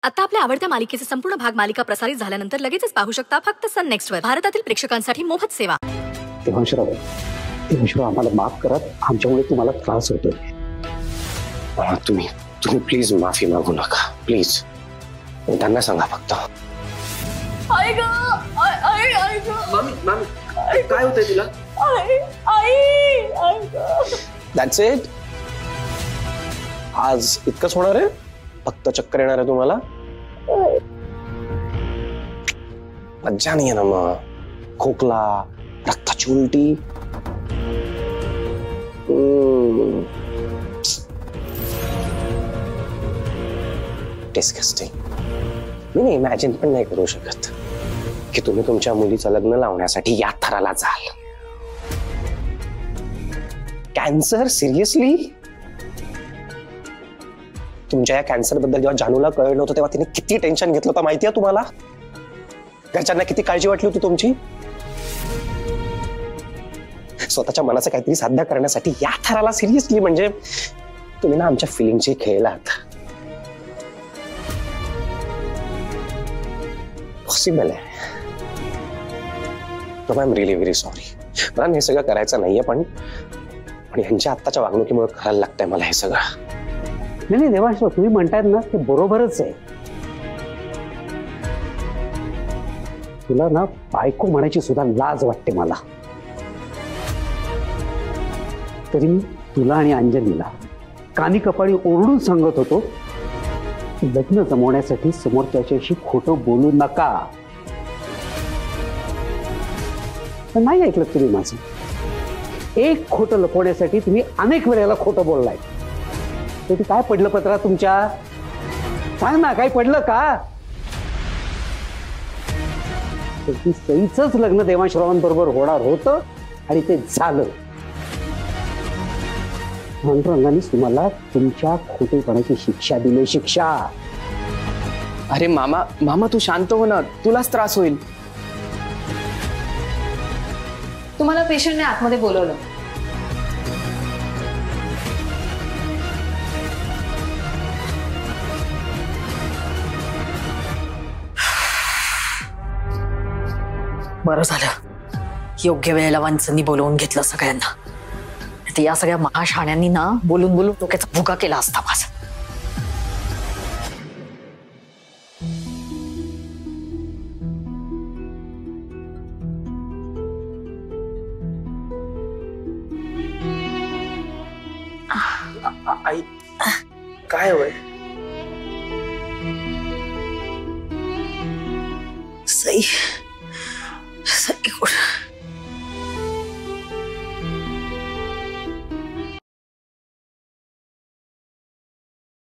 आता आपल्या आवडत्या मालिकेचे संपूर्ण भाग मालिका प्रसारित झाल्यानंतर लगेचच पाहू शकता फक्त सन नेक्स्ट वर. भारतातील प्रेक्षकांसाठी मोफत सेवा. देवांशराव आम्हाला माफ करत, आमच्यामुळे तुम्हाला त्रास होतोय. तुम्ही प्लीज माफी मागू नका प्लीज. त्यांना सांगा फक्त. काय होतंय तुला? That's it. आज इतकंच होणार आहे? फक्त चक्कर येणार आहे तुम्हाला? मज्जा नाही आहे ना मग? खोकला, रक्ताची उलटी. डिस्गस्टिंग. मी इमॅजिन पण नाही करू शकत की तुम्ही तुमच्या मुलीचं लग्न लावण्यासाठी या थराला जाल. कॅन्सर? सिरियसली? तुमच्या या कॅन्सर बद्दल जेव्हा जानूला कळलं होतं तेव्हा तिने किती टेन्शन घेतलं होतं माहितीये तुम्हाला? घरच्यांना किती काळजी वाटली होती तुमची? स्वतःच्या मनाचं काहीतरी साध्य करण्यासाठी या थराला सिरियसली? म्हणजे तुम्ही ना आमच्या फिलिंगची खेळलात. पॉसिबल आहे. I am really very sorry. मला हे सगळं करायचं नाहीये, पण यांच्या आत्ताच्या वागणुकीमुळे करायला लागतंय मला हे सगळं. नाही देवांशराव, तुम्ही म्हणतायत ना ते बरोबरच आहे. तुला ना बायको म्हणायची सुद्धा लाज वाटते मला. तरी मी तुला आणि अंजलीला कानी कपाळी ओरडून सांगत होतो की लग्न जमवण्यासाठी समोरच्याशी खोटं बोलू नका. पण नाही ऐकलं तुम्ही माझं. एक खोटं लपवण्यासाठी तुम्ही अनेक वेळेला खोटं बोललाय. ते काय पडलं पत्रा तुमच्या? सांग ना, काय पडलं का? सईचंच लग्न देवांशरावांबरोबर होणार होतं आणि ते झालं. पांडुरंगाने तुम्हाला तुमच्या खोटेपणाची शिक्षा दिली. शिक्षा. अरे मामा तू शांत हो ना, तुलाच त्रास होईल. तुम्हाला पेशंटने आतमध्ये बोलवलं. बरं झालं योग्य वेळेला वंचनी बोलवून घेतलं सगळ्यांना. या सगळ्या महाशाण्यांनी ना बोलून बोलून डोक्याचा भुगा केला असता माझा. आई काय होय? सई कुठं?